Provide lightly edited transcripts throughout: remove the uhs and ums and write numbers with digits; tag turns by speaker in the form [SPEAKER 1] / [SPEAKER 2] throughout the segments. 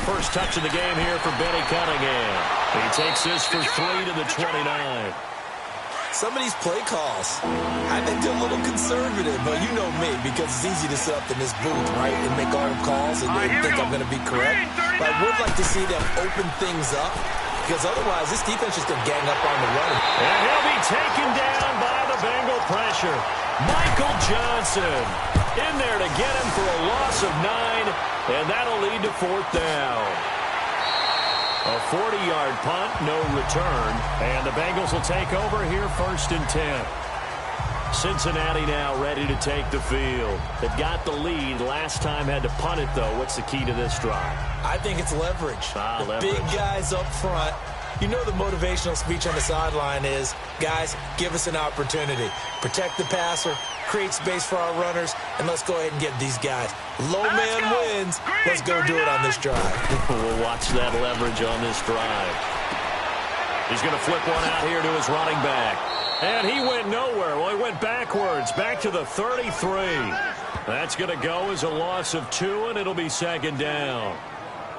[SPEAKER 1] First touch of the game here for Benny Cunningham. He takes this for 3 to the 29.
[SPEAKER 2] Some of these play calls, I think they're a little conservative, but you know me, because it's easy to sit up in this booth, right, and make all the calls and think I'm going to be correct. But I would like to see them open things up, because otherwise this defense is going to gang up on the run.
[SPEAKER 1] And he'll be taken down by the Bengal pressure. Michael Johnson in there to get him for a loss of 9, and that'll lead to 4th down. A 40-yard punt, no return, and the Bengals will take over here 1st and 10. Cincinnati now ready to take the field. They've got the lead. Last time had to punt it, though. What's the key to this drive?
[SPEAKER 2] I think it's leverage.
[SPEAKER 1] Leverage.
[SPEAKER 2] Big guys up front. You know the motivational speech on the sideline is, guys, give us an opportunity. Protect the passer, create space for our runners, and let's go ahead and get these guys. Low man wins. Let's go do it on this drive.
[SPEAKER 1] We'll watch that leverage on this drive. He's going to flip one out here to his running back. And he went nowhere. Well, he went backwards, back to the 33. That's going to go as a loss of 2, and it'll be 2nd down.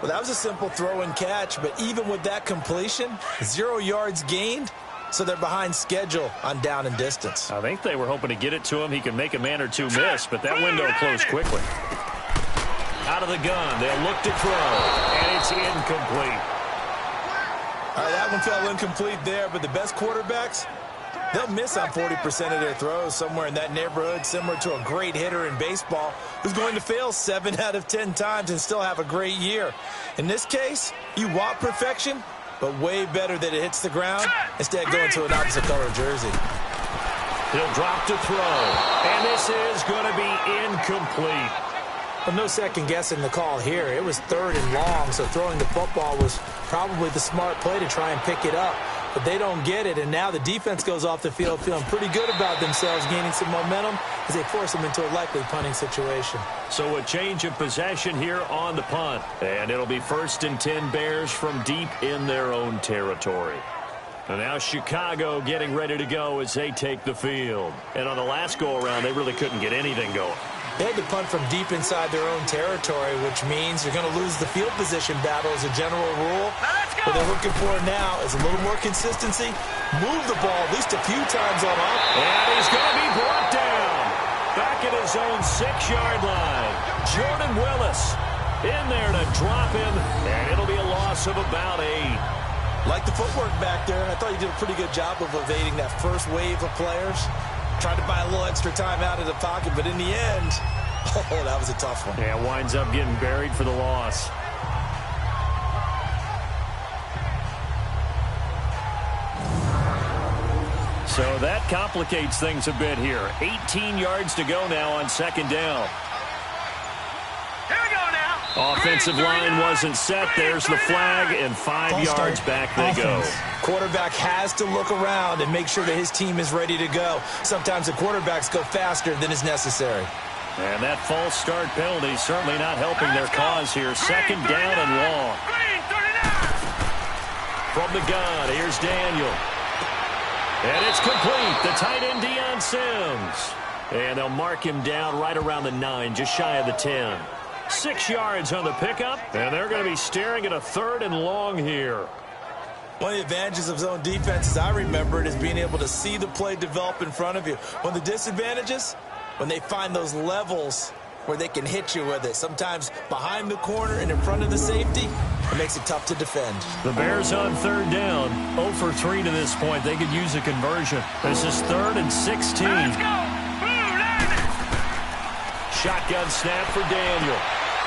[SPEAKER 2] Well, that was a simple throw and catch, but even with that completion, 0 yards gained, so they're behind schedule on down and distance.
[SPEAKER 1] I think they were hoping to get it to him. He could make a man or two miss, but that window closed quickly. Out of the gun, they'll look to throw, and it's incomplete.
[SPEAKER 2] All right, that one fell incomplete there, but the best quarterbacks, they'll miss on 40% of their throws, somewhere in that neighborhood, similar to a great hitter in baseball who's going to fail 7 out of 10 times and still have a great year. In this case, you want perfection, but way better that it hits the ground instead of going to an opposite color jersey.
[SPEAKER 1] He'll drop to throw, and this is going to be incomplete.
[SPEAKER 2] Well, no second guessing the call here. It was 3rd and long, so throwing the football was probably the smart play to try and pick it up. But they don't get it, and now the defense goes off the field feeling pretty good about themselves, gaining some momentum as they force them into a likely punting situation.
[SPEAKER 1] So a change of possession here on the punt, and it'll be 1st and 10 Bears from deep in their own territory. And now Chicago getting ready to go as they take the field. And on the last go-around, they really couldn't get anything going.
[SPEAKER 2] They had to punt from deep inside their own territory, which means you're going to lose the field position battle as a general rule. What they're looking for now is a little more consistency. Move the ball at least a few times on up.
[SPEAKER 1] And he's going to be brought down. Back at his own 6-yard line. Jordan Willis in there to drop him, and it'll be a loss of about 8.
[SPEAKER 2] Like the footwork back there, I thought he did a pretty good job of evading that first wave of players. Tried to buy a little extra time out of the pocket, but in the end, oh, that was a tough one.
[SPEAKER 1] Yeah, winds up getting buried for the loss. So that complicates things a bit here. 18 yards to go now on 2nd down.
[SPEAKER 3] Here we go now.
[SPEAKER 1] Offensive line wasn't set. There's the flag, and 5 yards back they go.
[SPEAKER 2] Quarterback has to look around and make sure that his team is ready to go. Sometimes the quarterbacks go faster than is necessary.
[SPEAKER 1] And that false start penalty certainly not helping their cause here. 2nd down and long. From the gun, here's Daniel. And it's complete. The tight end, Deion Sims. And they'll mark him down right around the 9, just shy of the 10. 6 yards on the pickup, and they're going to be staring at a 3rd and long here.
[SPEAKER 2] One of the advantages of zone defense, as I remember it, is being able to see the play develop in front of you. One of the disadvantages, when they find those levels where they can hit you with it. Sometimes behind the corner and in front of the safety, it makes it tough to defend.
[SPEAKER 1] The Bears on 3rd down, 0 for 3 to this point. They could use a conversion. This is 3rd and 16.
[SPEAKER 3] Let's go.
[SPEAKER 1] Shotgun snap for Daniel.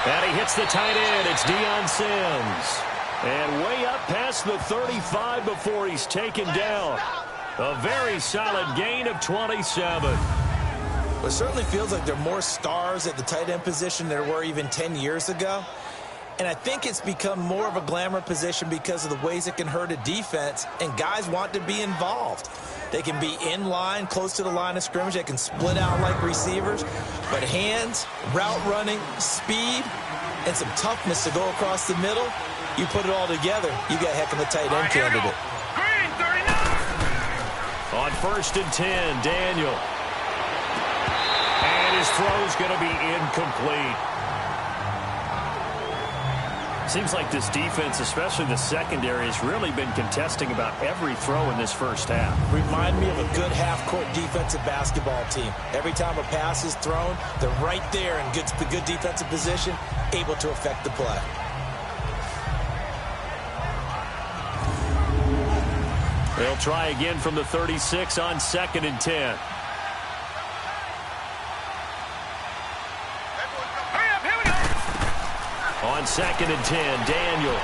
[SPEAKER 1] And he hits the tight end. It's Deion Sims. And way up past the 35 before he's taken down. A very solid gain of 27.
[SPEAKER 2] Well, it certainly feels like there are more stars at the tight end position than there were even 10 years ago. And I think it's become more of a glamour position because of the ways it can hurt a defense, and guys want to be involved. They can be in line, close to the line of scrimmage. They can split out like receivers. But hands, route running, speed, and some toughness to go across the middle, you put it all together, you got a heck of a tight end candidate.
[SPEAKER 3] Green, 39.
[SPEAKER 1] On 1st and 10, Daniel. And his throw's going to be incomplete. Seems like this defense, especially the secondary, has really been contesting about every throw in this first half.
[SPEAKER 2] Remind me of a good half-court defensive basketball team. Every time a pass is thrown, they're right there in good defensive position, able to affect the play.
[SPEAKER 1] They'll try again from the 36 on 2nd and 10. On 2nd and 10, Daniel.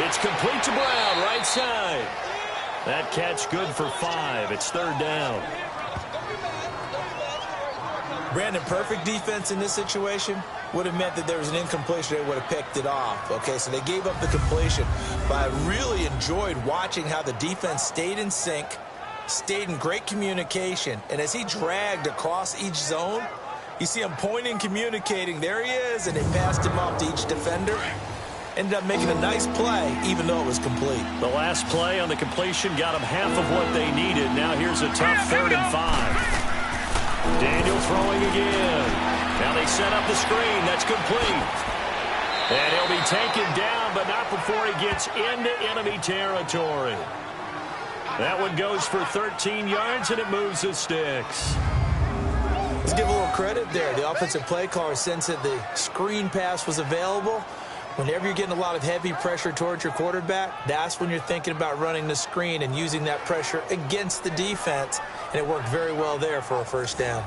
[SPEAKER 1] It's complete to Brown, right side. That catch good for 5. It's 3rd down.
[SPEAKER 2] Brandon, perfect defense in this situation would have meant that there was an incompletion. They would have picked it off. Okay, so they gave up the completion. But I really enjoyed watching how the defense stayed in sync, stayed in great communication. And as he dragged across each zone, you see him pointing, communicating. There he is, and they passed him off to each defender. Ended up making a nice play, even though it was complete.
[SPEAKER 1] The last play on the completion got them half of what they needed. Now here's a tough 3rd and 5. Daniel throwing again. Now they set up the screen. That's complete. And he'll be taken down, but not before he gets into enemy territory. That one goes for 13 yards, and it moves the sticks.
[SPEAKER 2] Let's give a little credit there. The offensive play caller sensed that the screen pass was available. Whenever you're getting a lot of heavy pressure towards your quarterback, that's when you're thinking about running the screen and using that pressure against the defense. And it worked very well there for a 1st down.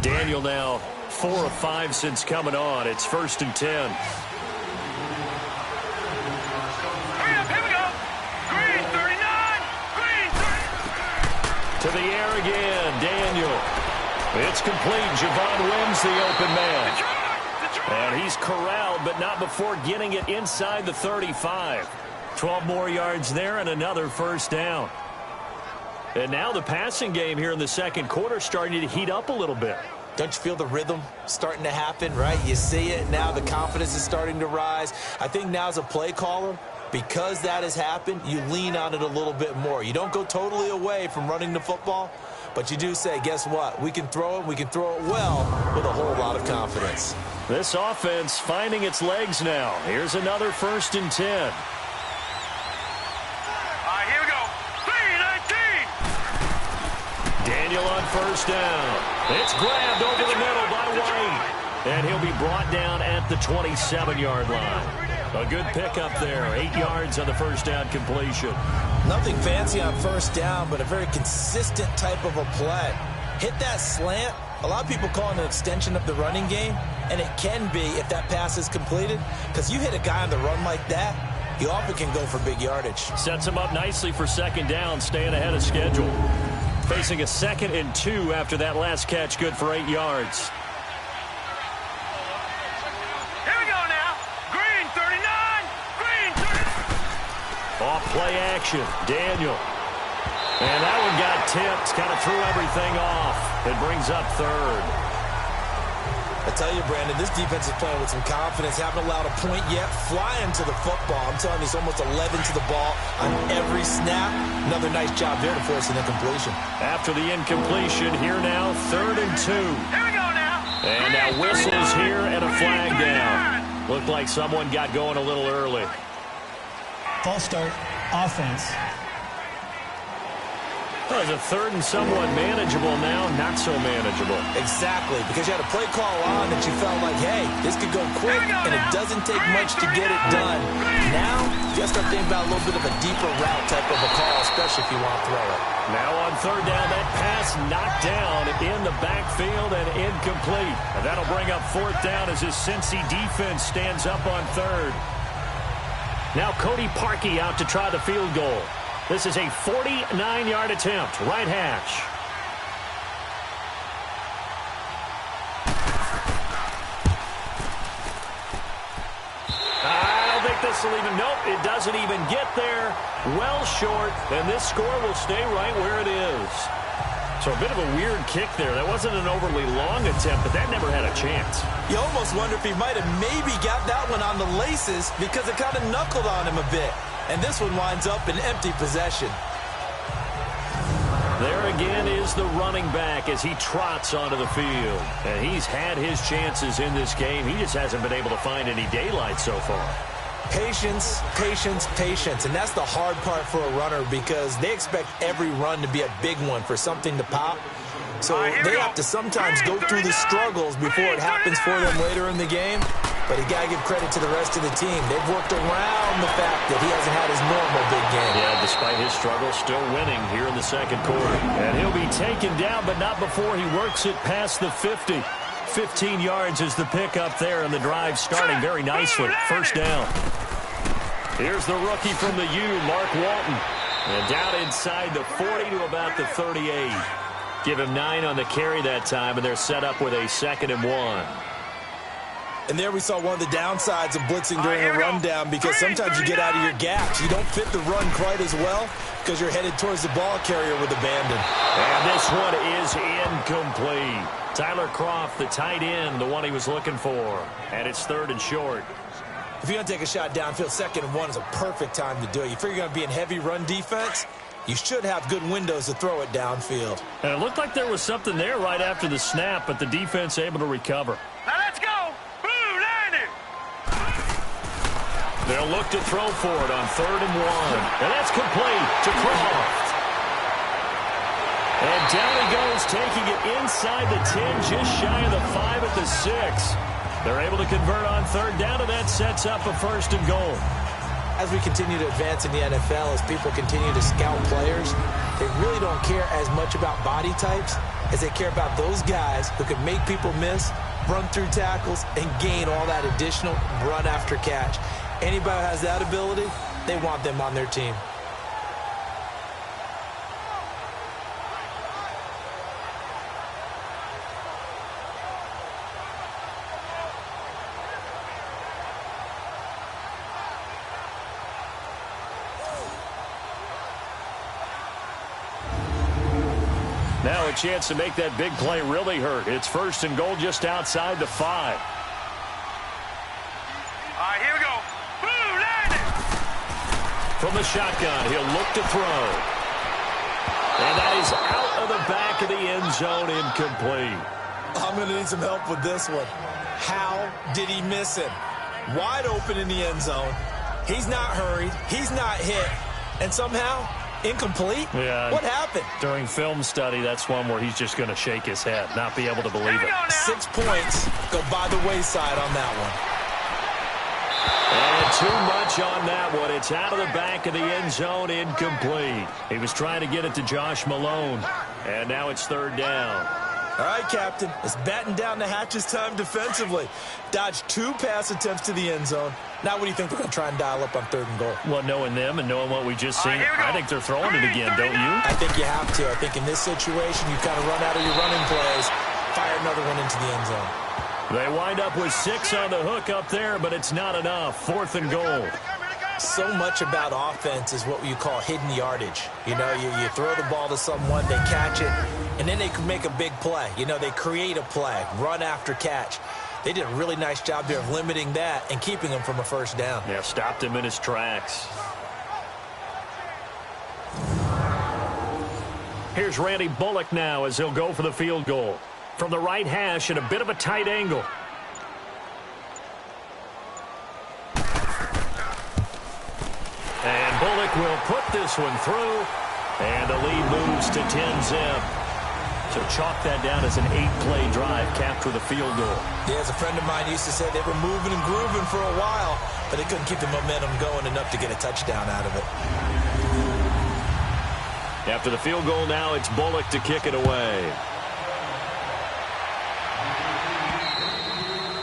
[SPEAKER 1] Daniel now 4 of 5 since coming on. It's 1st and 10.
[SPEAKER 3] Here we go. Green 39. Green 30.
[SPEAKER 1] To the air again, Daniel. It's complete. Javon wins the open man. And he's corralled, but not before getting it inside the 35. 12 more yards there and another 1st down. And now the passing game here in the 2nd quarter starting to heat up a little bit.
[SPEAKER 2] Don't you feel the rhythm starting to happen, right? You see it. Now the confidence is starting to rise. I think now as a play caller, because that has happened, you lean on it a little bit more. You don't go totally away from running the football, but you do say, guess what? We can throw it. We can throw it well with a whole lot of confidence.
[SPEAKER 1] This offense finding its legs now. Here's another 1st and 10.
[SPEAKER 3] Here we go. 3-19.
[SPEAKER 1] Daniel on 1st down. It's grabbed over the middle by White. And he'll be brought down at the 27-yard line. A good pickup there. 8 yards on the 1st down completion.
[SPEAKER 2] Nothing fancy on 1st down, but a very consistent type of a play. Hit that slant. A lot of people call it an extension of the running game, and it can be if that pass is completed, because you hit a guy on the run like that, he often can go for big yardage.
[SPEAKER 1] Sets him up nicely for 2nd down, staying ahead of schedule. Facing a 2nd and 2 after that last catch, good for 8 yards.
[SPEAKER 3] Here we go now. Green 39. Green 30.
[SPEAKER 1] Off play action. Daniel. And that one got tipped. Kind of threw everything off. It brings up 3rd.
[SPEAKER 2] I tell you, Brandon, this defense is playing with some confidence. Haven't allowed a point yet. Flying to the football. I'm telling you, it's almost 11 to the ball on every snap. Another nice job there to force an incompletion.
[SPEAKER 1] After the incompletion, here now, 3rd and 2.
[SPEAKER 3] Here we go now.
[SPEAKER 1] And now whistles here and a flag down. Looked like someone got going a little early.
[SPEAKER 4] False start, offense.
[SPEAKER 1] Well, it's a 3rd and somewhat manageable now, not so manageable.
[SPEAKER 2] Exactly, because you had a play call on that you felt like, hey, this could go quick, and it doesn't take much to get it done. Now, you got to start thinking about a little bit of a deeper route type of a call, especially if you want to throw it.
[SPEAKER 1] Now on 3rd down, that pass knocked down in the backfield and incomplete. And that'll bring up 4th down as his Cincy defense stands up on 3rd. Now Cody Parkey out to try the field goal. This is a 49-yard attempt, right hash. I don't think this will even, nope, it doesn't even get there. Well short, and this score will stay right where it is. So a bit of a weird kick there. That wasn't an overly long attempt, but that never had a chance.
[SPEAKER 2] You almost wonder if he might have maybe got that one on the laces because it kind of knuckled on him a bit. And this one winds up in empty possession.
[SPEAKER 1] There again is the running back as he trots onto the field. And he's had his chances in this game. He just hasn't been able to find any daylight so far.
[SPEAKER 2] Patience, patience, patience. And that's the hard part for a runner because they expect every run to be a big one for something to pop. So they have to sometimes go through the struggles before it happens for them later in the game. But you got to give credit to the rest of the team. They've worked around the fact that he hasn't had his normal big game.
[SPEAKER 1] Yeah, despite his struggles, still winning here in the second quarter. And he'll be taken down, but not before he works it past the 50. 15 yards is the pickup there, and the drive starting very nicely. First down. Here's the rookie from the U, Mark Walton. And down inside the 40 to about the 38. Give him 9 on the carry that time, and they're set up with a 2nd and 1.
[SPEAKER 2] And there we saw one of the downsides of blitzing during a rundown because sometimes you get out of your gaps. You don't fit the run quite as well because you're headed towards the ball carrier with abandon.
[SPEAKER 1] And this one is incomplete. Tyler Croft, the tight end, the one he was looking for. And it's 3rd and short.
[SPEAKER 2] If you're going to take a shot downfield, 2nd and 1 is a perfect time to do it. You figure you're going to be in heavy run defense, you should have good windows to throw it downfield.
[SPEAKER 1] And it looked like there was something there right after the snap, but the defense able to recover.
[SPEAKER 3] Now let's go.
[SPEAKER 1] They'll look to throw for it on 3rd and 1. And that's complete to Croft. And down he goes, taking it inside the 10, just shy of the 5 at the 6. They're able to convert on 3rd down, and that sets up a 1st and goal.
[SPEAKER 2] As we continue to advance in the NFL, as people continue to scout players, they really don't care as much about body types as they care about those guys who can make people miss, run through tackles, and gain all that additional run after catch. Anybody who has that ability, they want them on their team.
[SPEAKER 1] Now a chance to make that big play really hurt. It's 1st and goal just outside the 5.
[SPEAKER 3] All right, here we go.
[SPEAKER 1] From the shotgun, he'll look to throw. And that is out of the back of the end zone, incomplete.
[SPEAKER 2] I'm going to need some help with this one. How did he miss him? Wide open in the end zone. He's not hurried. He's not hit. And somehow, incomplete?
[SPEAKER 1] Yeah.
[SPEAKER 2] What happened?
[SPEAKER 1] During film study, that's one where he's just going to shake his head, not be able to believe it.
[SPEAKER 2] 6 points go by the wayside on that one.
[SPEAKER 1] And too much on that one. It's out of the back of the end zone, incomplete. He was trying to get it to Josh Malone. And now it's 3rd down.
[SPEAKER 2] All right, Captain. It's batten down the hatches time defensively. Dodged 2 pass attempts to the end zone. Now what do you think they're going to try and dial up on 3rd and goal?
[SPEAKER 1] Well, knowing them and knowing what we just seen, I think they're throwing it again, don't you?
[SPEAKER 2] I think you have to. I think in this situation, you kind of run out of your running plays, fire another one into the end zone.
[SPEAKER 1] They wind up with 6 on the hook up there, but it's not enough. 4th and goal.
[SPEAKER 2] So much about offense is what you call hidden yardage. You know, you throw the ball to someone, they catch it, and then they can make a big play. You know, they create a play, run after catch. They did a really nice job there of limiting that and keeping him from a 1st down.
[SPEAKER 1] Yeah, stopped him in his tracks. Here's Randy Bullock now as he'll go for the field goal. From the right hash at a bit of a tight angle. And Bullock will put this one through. And the lead moves to 10-zip. So chalk that down as an 8-play drive, capture the field goal.
[SPEAKER 2] Yeah, as a friend of mine used to say, they were moving and grooving for a while, but they couldn't keep the momentum going enough to get a touchdown out of it.
[SPEAKER 1] After the field goal now, it's Bullock to kick it away.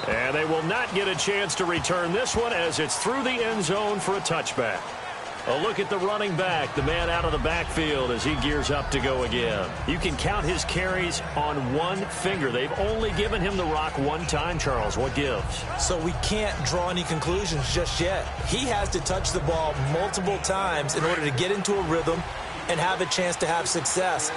[SPEAKER 1] And they will not get a chance to return this one as it's through the end zone for a touchback. A look at the running back, the man out of the backfield as he gears up to go again. You can count his carries on one finger. They've only given him the rock one time, Charles. What gives?
[SPEAKER 2] So we can't draw any conclusions just yet. He has to touch the ball multiple times in order to get into a rhythm and have a chance to have success.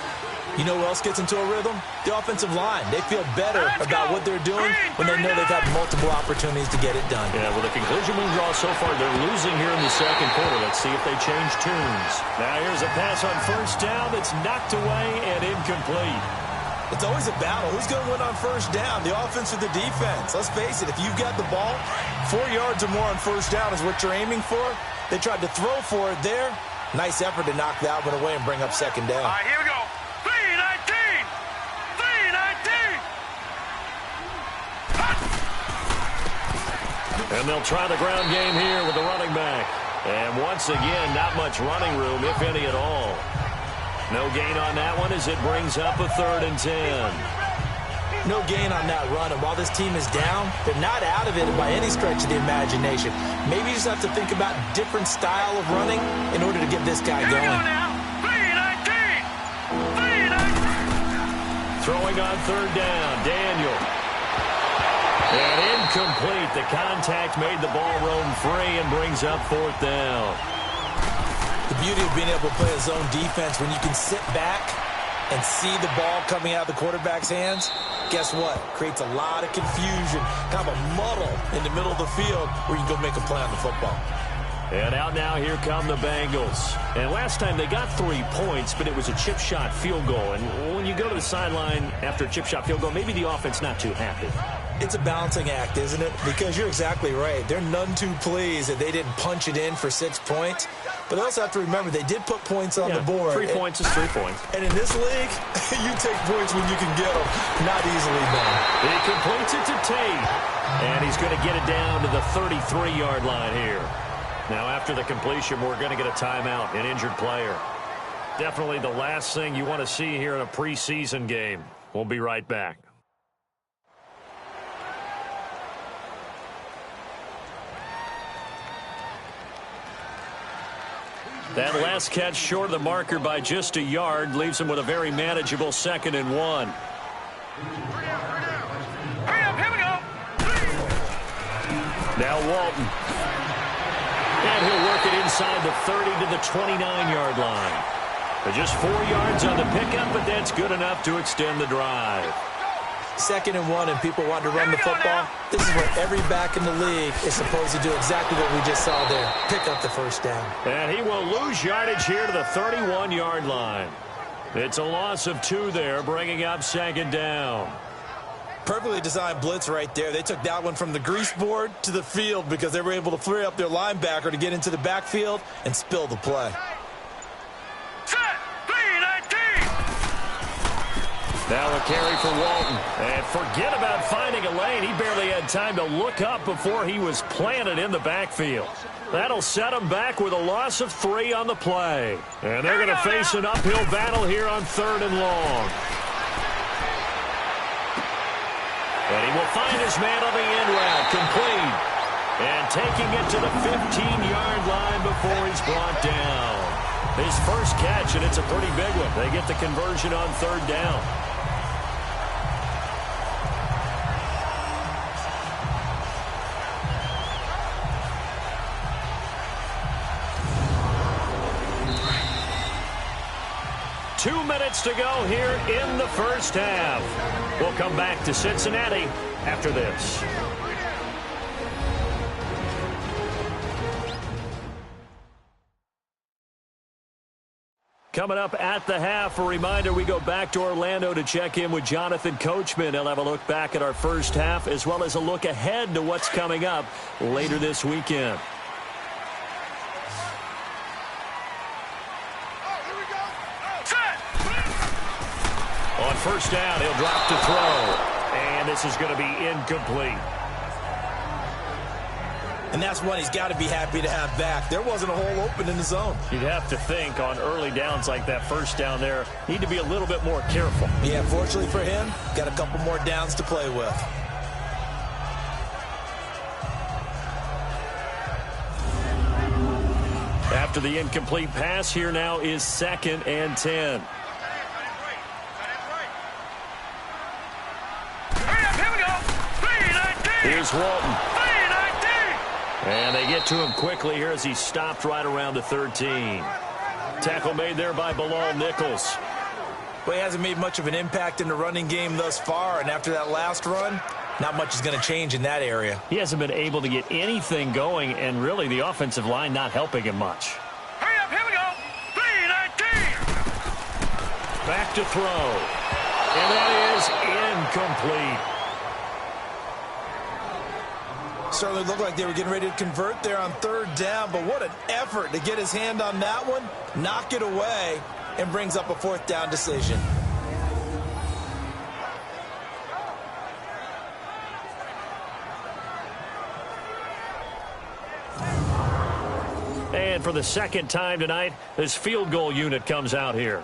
[SPEAKER 2] You know who else gets into a rhythm? The offensive line. They feel better about what they're doing when they know they've had multiple opportunities to get it done.
[SPEAKER 1] Yeah, well, the conclusion we draw so far, they're losing here in the second quarter. Let's see if they change tunes. Now here's a pass on first down that's knocked away and incomplete.
[SPEAKER 2] It's always a battle. Who's going to win on first down, the offense or the defense? Let's face it, if you've got the ball, 4 yards or more on first down is what you're aiming for. They tried to throw for it there. Nice effort to knock that one away and bring up second down.
[SPEAKER 3] All right, here we go. 3-19. 3-19.
[SPEAKER 1] And they'll try the ground game here with the running back. And once again, not much running room, if any at all. No gain on that one as it brings up a 3rd and 10.
[SPEAKER 2] No gain on that run, and while this team is down, they're not out of it by any stretch of the imagination. Maybe you just have to think about different style of running in order to get this guy going.
[SPEAKER 3] Here we go now. 3-19. 3-19.
[SPEAKER 1] Throwing on 3rd down, Daniel. And incomplete. The contact made the ball roam free and brings up 4th down.
[SPEAKER 2] The beauty of being able to play a zone defense when you can sit back and see the ball coming out of the quarterback's hands, guess what? Creates a lot of confusion, kind of a muddle in the middle of the field where you can go make a play on the football.
[SPEAKER 1] And out now, here come the Bengals. And last time they got 3 points, but it was a chip shot field goal. And when you go to the sideline after a chip shot field goal, maybe the offense not too happy.
[SPEAKER 2] It's a balancing act, isn't it? Because you're exactly right. They're none too pleased that they didn't punch it in for 6 points. But they also have to remember they did put points on the board.
[SPEAKER 1] 3 points is 3 points.
[SPEAKER 2] And in this league, you take points when you can get them. Not easily done.
[SPEAKER 1] He completes it to Tate. And he's going to get it down to the 33-yard line here. Now, after the completion, we're going to get a timeout, an injured player. Definitely the last thing you want to see here in a preseason game. We'll be right back. That last catch short of the marker by just a yard leaves him with a very manageable 2nd and 1.
[SPEAKER 3] Hurry up, here we go.
[SPEAKER 1] Now Walton. And he'll work it inside the 30 to the 29-yard line. But just 4 yards on the pickup, but that's good enough to extend the drive.
[SPEAKER 2] 2nd and 1 and people want to run the football. This is what every back in the league is supposed to do, exactly what we just saw there. Pick up the first down.
[SPEAKER 1] And he will lose yardage here to the 31-yard line. It's a loss of 2 there, bringing up 2nd down.
[SPEAKER 2] Perfectly designed blitz right there. They took that one from the grease board to the field because they were able to free up their linebacker to get into the backfield and spill the play.
[SPEAKER 3] Set. 3-19.
[SPEAKER 1] Now a carry for Walton. And forget about finding a lane. He barely had time to look up before he was planted in the backfield. That'll set him back with a loss of 3 on the play. And they're going to face an uphill battle here on 3rd and long. And he will find his man on the end route, complete. And taking it to the 15-yard line before he's brought down. His first catch, and it's a pretty big one. They get the conversion on 3rd down. Two minutes to go here in the first half. We'll come back to Cincinnati after this. Coming up at the half, a reminder, we go back to Orlando to check in with Jonathan Coachman. He'll have a look back at our first half as well as a look ahead to what's coming up later this weekend. On first down, he'll drop to throw. And this is going to be incomplete.
[SPEAKER 2] And that's one he's got to be happy to have back. There wasn't a hole open in the zone.
[SPEAKER 1] You'd have to think on early downs like that first down there, need to be a little bit more careful.
[SPEAKER 2] Yeah, fortunately for him, got a couple more downs to play with.
[SPEAKER 1] After the incomplete pass, here now is 2nd and 10. Here's Walton. And they get to him quickly here as he stopped right around the 13. Tackle made there by Bilal Nichols.
[SPEAKER 2] Well, he hasn't made much of an impact in the running game thus far, and after that last run, not much is going to change in that area.
[SPEAKER 1] He hasn't been able to get anything going, and really the offensive line not helping him much.
[SPEAKER 3] Hurry up, here we go. 319.
[SPEAKER 1] Back to throw. And that is incomplete.
[SPEAKER 2] Certainly looked like they were getting ready to convert there on third down, but what an effort to get his hand on that one, knock it away, and brings up a fourth down decision.
[SPEAKER 1] And for the second time tonight, this field goal unit comes out here.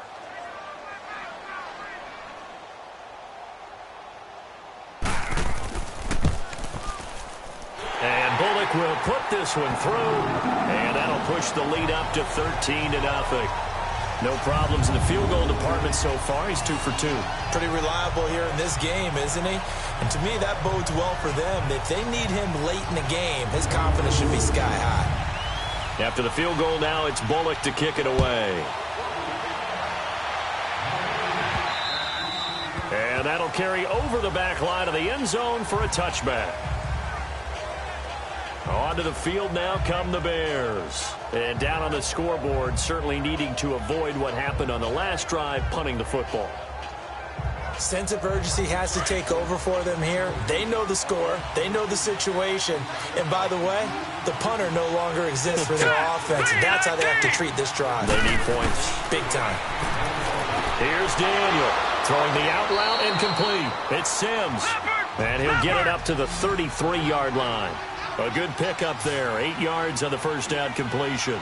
[SPEAKER 1] And Bullock will put this one through, and that'll push the lead up to 13-0. No problems in the field goal department so far. He's 2 for 2.
[SPEAKER 2] Pretty reliable here in this game, isn't he? And to me, that bodes well for them. If they need him late in the game, his confidence should be sky high.
[SPEAKER 1] After the field goal now, it's Bullock to kick it away. And that'll carry over the back line of the end zone for a touchback. Onto the field now come the Bears. And down on the scoreboard, certainly needing to avoid what happened on the last drive, punting the football.
[SPEAKER 2] Sense of urgency has to take over for them here. They know the score. They know the situation. And by the way, the punter no longer exists for their offense. That's how they have to treat this drive.
[SPEAKER 1] They need points.
[SPEAKER 2] Big time.
[SPEAKER 1] Here's Daniel. Throwing the out route incomplete. It's Sims. And he'll get it up to the 33-yard line. A good pickup there. 8 yards on the first down completion.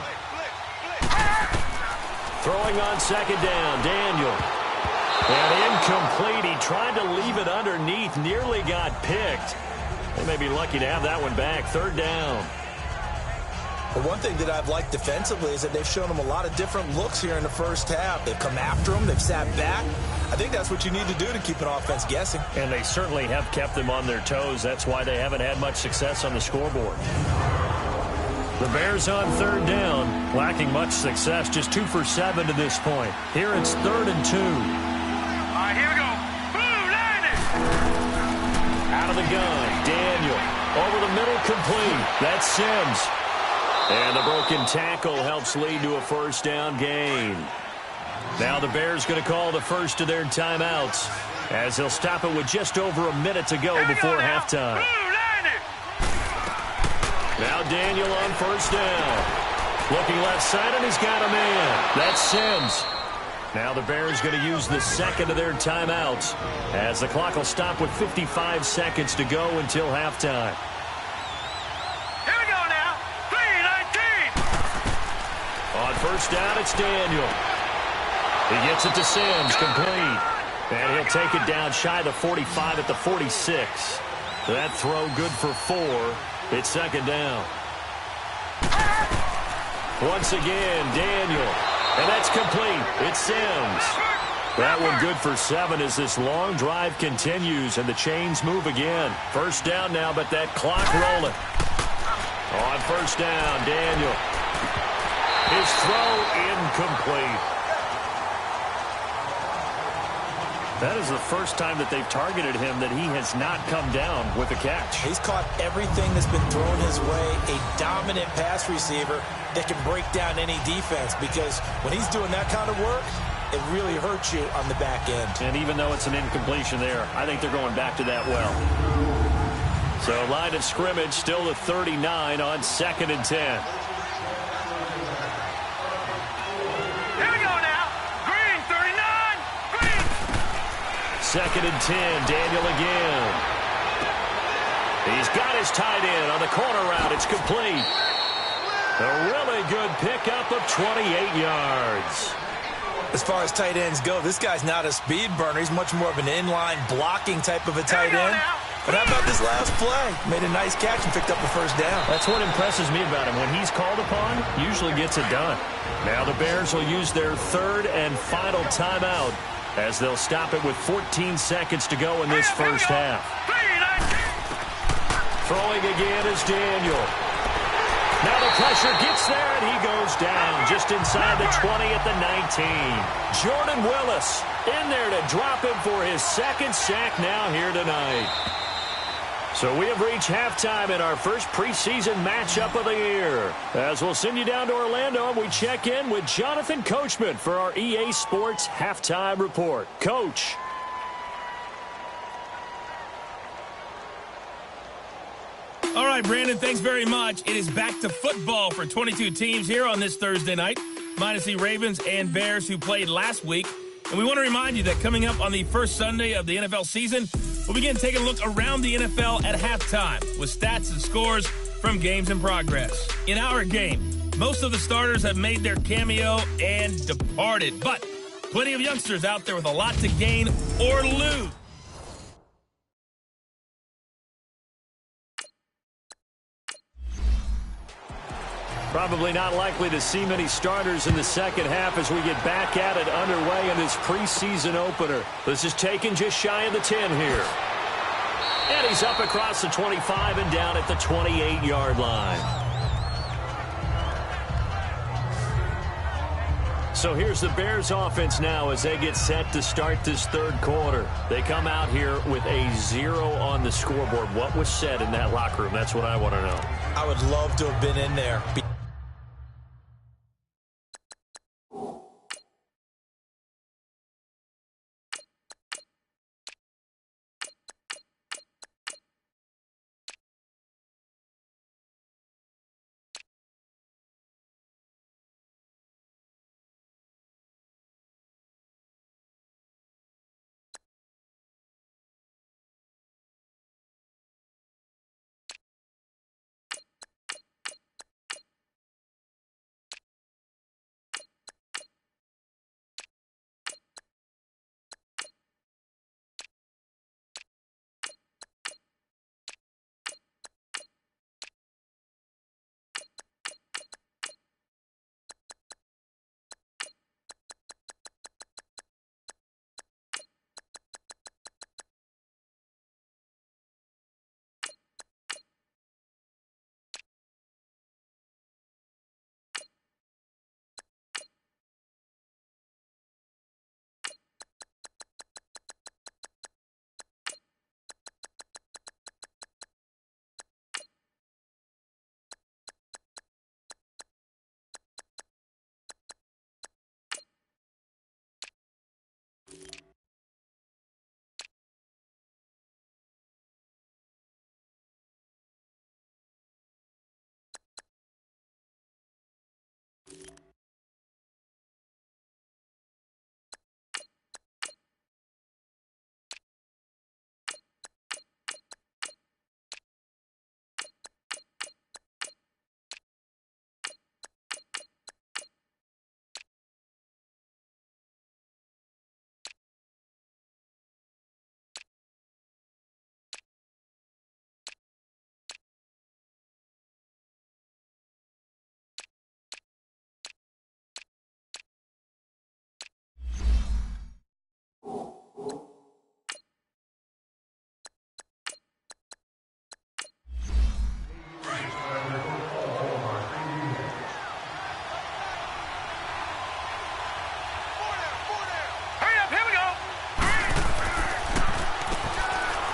[SPEAKER 1] Throwing on second down, Daniel. And incomplete. He tried to leave it underneath. Nearly got picked. They may be lucky to have that one back. Third down.
[SPEAKER 2] But one thing that I've liked defensively is that they've shown them a lot of different looks here in the first half. They've come after them. They've sat back. I think that's what you need to do to keep an offense guessing.
[SPEAKER 1] And they certainly have kept them on their toes. That's why they haven't had much success on the scoreboard. The Bears on third down, lacking much success. Just 2 for 7 to this point. Here it's 3rd and 2.
[SPEAKER 3] All right, here we go. Blue, line it.
[SPEAKER 1] Out of the gun, Daniel. Over the middle, complete. That's Sims. And the broken tackle helps lead to a first down gain. Now the Bears going to call the first of their timeouts as they'll stop it with just over a minute to go before halftime. Now Daniel on first down. Looking left side, and he's got a man. That's Sims. Now the Bears going to use the second of their timeouts as the clock will stop with 55 seconds to go until halftime.
[SPEAKER 3] Here we go now. 319.
[SPEAKER 1] On first down, it's Daniel. He gets it to Sims, complete. And he'll take it down shy of the 45 at the 46. That throw good for 4. It's second down. Once again, Daniel. And that's complete. It's Sims. That one good for 7 as this long drive continues and the chains move again. First down now, but that clock rolling. On first down, Daniel. His throw incomplete. That is the first time that they've targeted him that he has not come down with a catch.
[SPEAKER 2] He's caught everything that's been thrown his way. A dominant pass receiver that can break down any defense, because when he's doing that kind of work, it really hurts you on the back end.
[SPEAKER 1] And even though it's an incompletion there, I think they're going back to that well. So line of scrimmage still the 39 on 2nd and 10. Second and 10, Daniel again. He's got his tight end on the corner route. It's complete. A really good pickup of 28 yards.
[SPEAKER 2] As far as tight ends go, this guy's not a speed burner. He's much more of an inline blocking type of a tight end. But how about this last play? Made a nice catch and picked up the first down.
[SPEAKER 1] That's what impresses me about him. When he's called upon, usually gets it done. Now the Bears will use their 3rd and final timeout, as they'll stop it with 14 seconds to go in this first half. Throwing again is Daniel. Now the pressure gets there, and he goes down just inside the 20 at the 19. Jordan Willis In there to drop him for his second sack now here tonight. So we have reached halftime in our first preseason matchup of the year. As we'll send you down to Orlando, and we check in with Jonathan Coachman for our EA Sports Halftime Report. Coach.
[SPEAKER 5] All right, Brandon, thanks very much. It is back to football for 22 teams here on this Thursday night, minus the Ravens and Bears who played last week. And we want to remind you that coming up on the first Sunday of the NFL season, we'll begin taking a look around the NFL at halftime with stats and scores from games in progress. In our game, most of the starters have made their cameo and departed, but plenty of youngsters out there with a lot to gain or lose.
[SPEAKER 1] Probably not likely to see many starters in the second half as we get back at it underway in this preseason opener. This is taken just shy of the 10 here. And he's up across the 25 and down at the 28-yard line. So here's the Bears offense now as they get set to start this third quarter. They come out here with a 0 on the scoreboard. What was said in that locker room? That's what I want to know.
[SPEAKER 2] I would love to have been in there.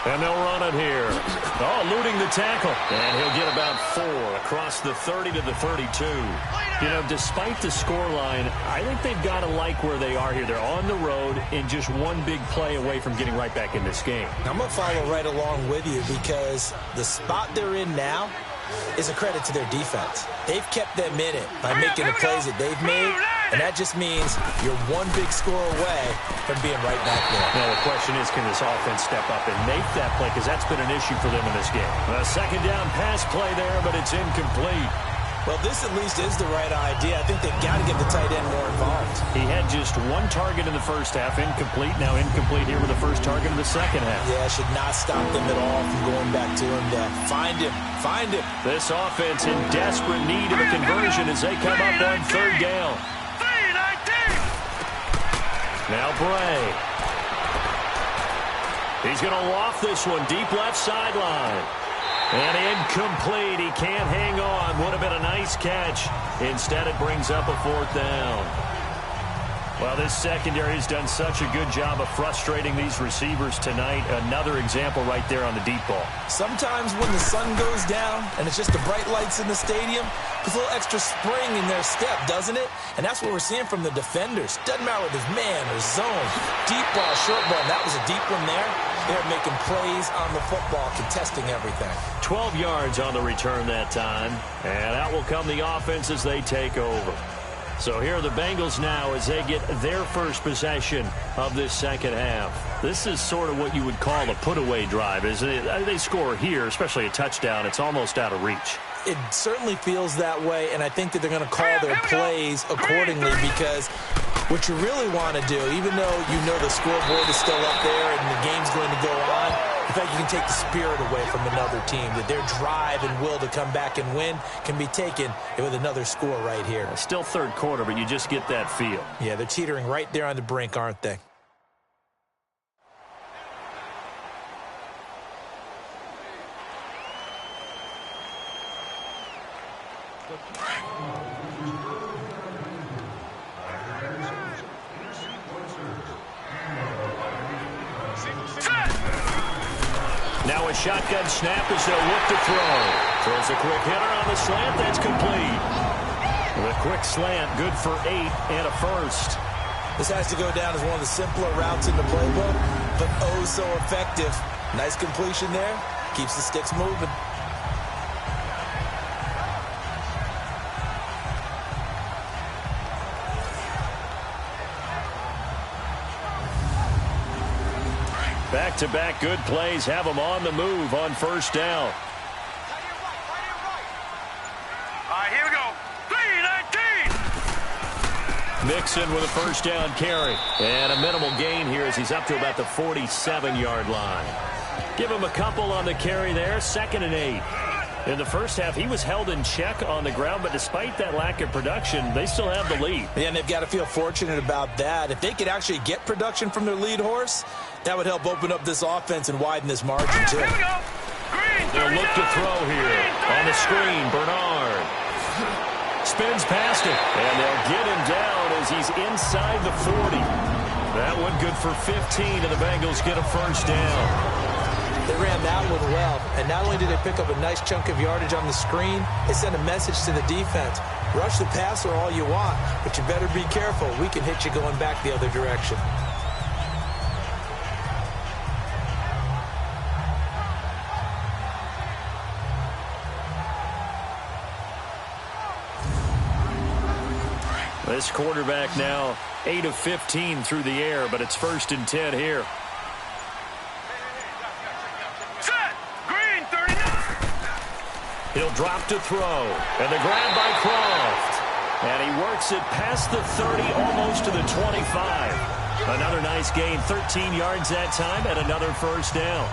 [SPEAKER 1] And they'll run it here. Oh, eluding the tackle. And he'll get about 4 across the 30 to the 32. You know, despite the scoreline, I think they've got to like where they are here. They're on the road and just one big play away from getting right back in this game.
[SPEAKER 2] I'm going to follow right along with you because the spot they're in now is a credit to their defense. They've kept them in it by making the plays that they've made, and that just means you're one big score away from being right back there.
[SPEAKER 1] Now, the question is, can this offense step up and make that play? Because that's been an issue for them in this game. A second down pass play there, but it's incomplete.
[SPEAKER 2] Well, this at least is the right idea. I think they've got to get the tight end more involved.
[SPEAKER 1] He had just 1 target in the first half, incomplete. Now incomplete here with the first target in the second half.
[SPEAKER 2] Yeah, should not stop them at all from going back to him to find him. Find him.
[SPEAKER 1] This offense in desperate need of a conversion as they come up on third down. Now Bray. He's going to loft this one deep left sideline. And incomplete. He can't hang on. Would have been a nice catch. Instead, it brings up a 4th down. Well, this secondary has done such a good job of frustrating these receivers tonight. Another example right there on the deep ball.
[SPEAKER 2] Sometimes when the sun goes down and it's just the bright lights in the stadium, there's a little extra spring in their step, doesn't it? And that's what we're seeing from the defenders. Doesn't matter whether it's man or zone, deep ball, short ball. That was a deep one there. They're making plays on the football, contesting everything.
[SPEAKER 1] 12 yards on the return that time. And out will come the offense as they take over. So here are the Bengals now as they get their first possession of this second half. This is sort of what you would call a put-away drive, isn't it? They score here, especially a touchdown. It's almost out of reach.
[SPEAKER 2] It certainly feels that way, and I think that they're going to call their plays accordingly, because what you really want to do, even though you know the scoreboard is still up there and the game's going to go on, in fact, you can take the spirit away from another team, that their drive and will to come back and win can be taken with another score right here.
[SPEAKER 1] Still third quarter, but you just get that feel.
[SPEAKER 2] Yeah, they're teetering right there on the brink, aren't they?
[SPEAKER 1] Now a shotgun snap as they'll look to throw. Throws a quick hitter on the slant. That's complete. The quick slant, good for 8 and a first.
[SPEAKER 2] This has to go down as one of the simpler routes in the playbook, but oh so effective. Nice completion there. Keeps the sticks moving.
[SPEAKER 1] Back-to-back good plays have them on the move on first down.
[SPEAKER 3] All right, here we go. 3-19.
[SPEAKER 1] Mixon with a first down carry. And a minimal gain here as he's up to about the 47-yard line. Give him a couple on the carry there. 2nd and 8. In the first half, he was held in check on the ground, but despite that lack of production, they still have the lead.
[SPEAKER 2] Yeah, and they've got to feel fortunate about that. If they could actually get production from their lead horse, that would help open up this offense and widen this margin, too.
[SPEAKER 3] Here we go. Green,
[SPEAKER 1] They'll look to throw here. On the screen, Bernard. Spins past it, and they'll get him down as he's inside the 40. That one good for 15, and the Bengals get a first down.
[SPEAKER 2] They ran that one well, and not only did they pick up a nice chunk of yardage on the screen, they sent a message to the defense. Rush the passer all you want, but you better be careful. We can hit you going back the other direction.
[SPEAKER 1] This quarterback now 8 of 15 through the air, but it's 1st and 10 here.
[SPEAKER 3] Set. Green, 39.
[SPEAKER 1] He'll drop to throw, and the grab by Croft. And he works it past the 30, almost to the 25. Another nice gain, 13 yards that time, and another first down.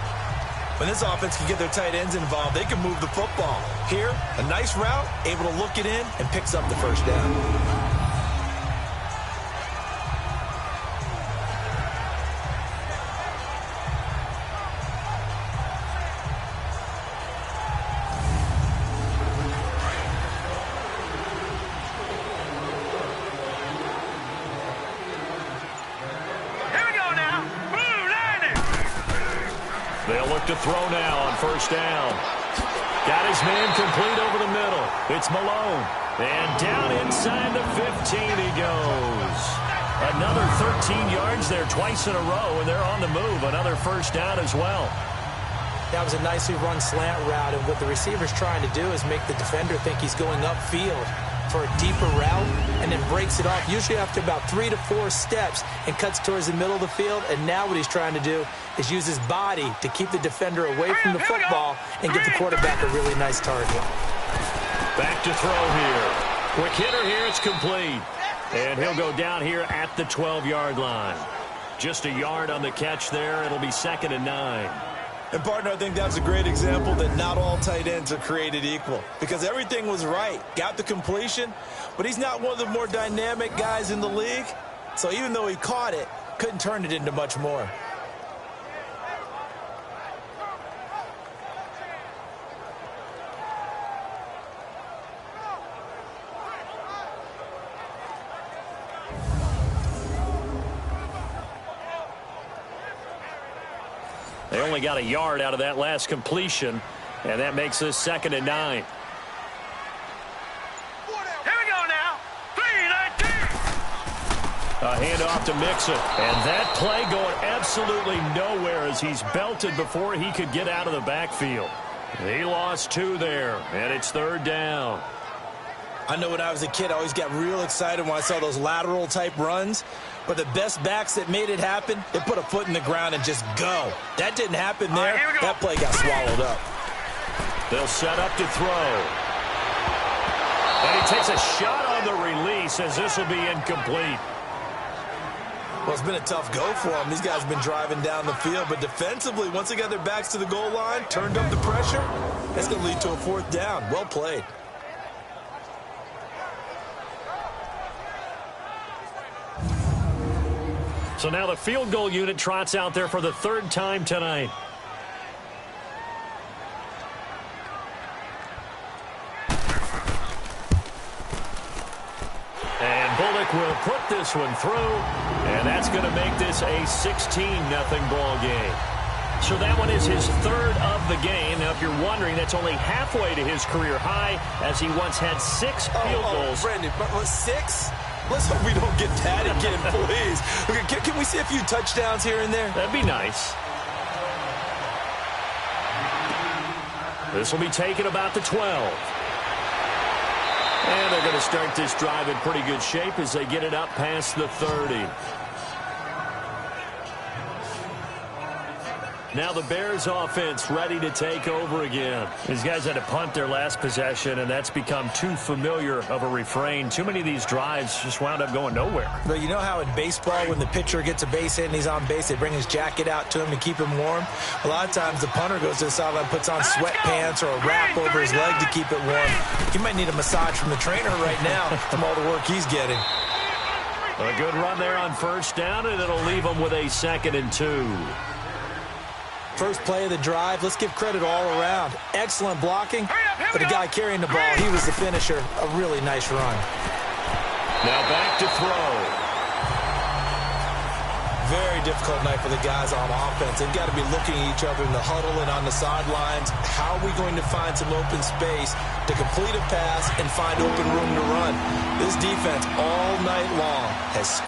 [SPEAKER 2] When this offense can get their tight ends involved, they can move the football. Here, a nice route, able to look it in, and picks up the first down.
[SPEAKER 1] They'll look to throw now on first down. Got his man complete over the middle. It's Malone. And down inside the 15 he goes. Another 13 yards there twice in a row, and they're on the move. Another first down as well.
[SPEAKER 2] That was a nicely run slant route, and what the receiver's trying to do is make the defender think he's going upfield for a deeper route, and then breaks it off, usually after about 3 to 4 steps, and cuts towards the middle of the field. And now what he's trying to do is use his body to keep the defender away from the football and give the quarterback a really nice target.
[SPEAKER 1] Back to throw here. Quick hitter here, it's complete. And he'll go down here at the 12-yard line. Just a yard on the catch there. It'll be 2nd and 9.
[SPEAKER 2] And, partner, I think that's a great example that not all tight ends are created equal, because everything was right. Got the completion, but he's not one of the more dynamic guys in the league. So even though he caught it, couldn't turn it into much more.
[SPEAKER 1] They only got a yard out of that last completion, and that makes this 2nd and 9.
[SPEAKER 3] Here we go now. 3-19.
[SPEAKER 1] A handoff to Mixon. And that play going absolutely nowhere as he's belted before he could get out of the backfield. He lost 2 there, and it's 3rd down.
[SPEAKER 2] I know when I was a kid, I always got real excited when I saw those lateral-type runs. But the best backs that made it happen, they put a foot in the ground and just go. That didn't happen there. That play got swallowed up.
[SPEAKER 1] They'll set up to throw. And he takes a shot on the release as this will be incomplete.
[SPEAKER 2] Well, it's been a tough go for them. These guys have been driving down the field. But defensively, once they got their backs to the goal line, turned up the pressure, that's going to lead to a 4th down. Well played.
[SPEAKER 1] So now the field goal unit trots out there for the 3rd time tonight. And Bullock will put this one through, and that's going to make this a 16-0 ball game. So that one is his 3rd of the game. Now, if you're wondering, that's only halfway to his career high, as he once had 6 field goals.
[SPEAKER 2] Brandon, 6? Let's hope we don't get that again, please. Okay, can we see a few touchdowns here and there?
[SPEAKER 1] That'd be nice. This will be taken about the 12. And they're going to start this drive in pretty good shape as they get it up past the 30. Now the Bears offense ready to take over again. These guys had to punt their last possession, and that's become too familiar of a refrain. Too many of these drives just wound up going nowhere.
[SPEAKER 2] But you know how in baseball, when the pitcher gets a base hit and he's on base, they bring his jacket out to him to keep him warm? A lot of times the punter goes to the sideline, puts on sweatpants or a wrap over his leg to keep it warm. He might need a massage from the trainer right now from all the work he's getting.
[SPEAKER 1] A good run there on 1st down, and it'll leave them with a 2nd and 2.
[SPEAKER 2] First play of the drive, let's give credit all around. Excellent blocking, but the guy carrying the ball, he was the finisher. A really nice run.
[SPEAKER 1] Now back to throw.
[SPEAKER 2] Very difficult night for the guys on offense. They've got to be looking at each other in the huddle and on the sidelines. How are we going to find some open space to complete a pass and find open room to run? This defense all night long has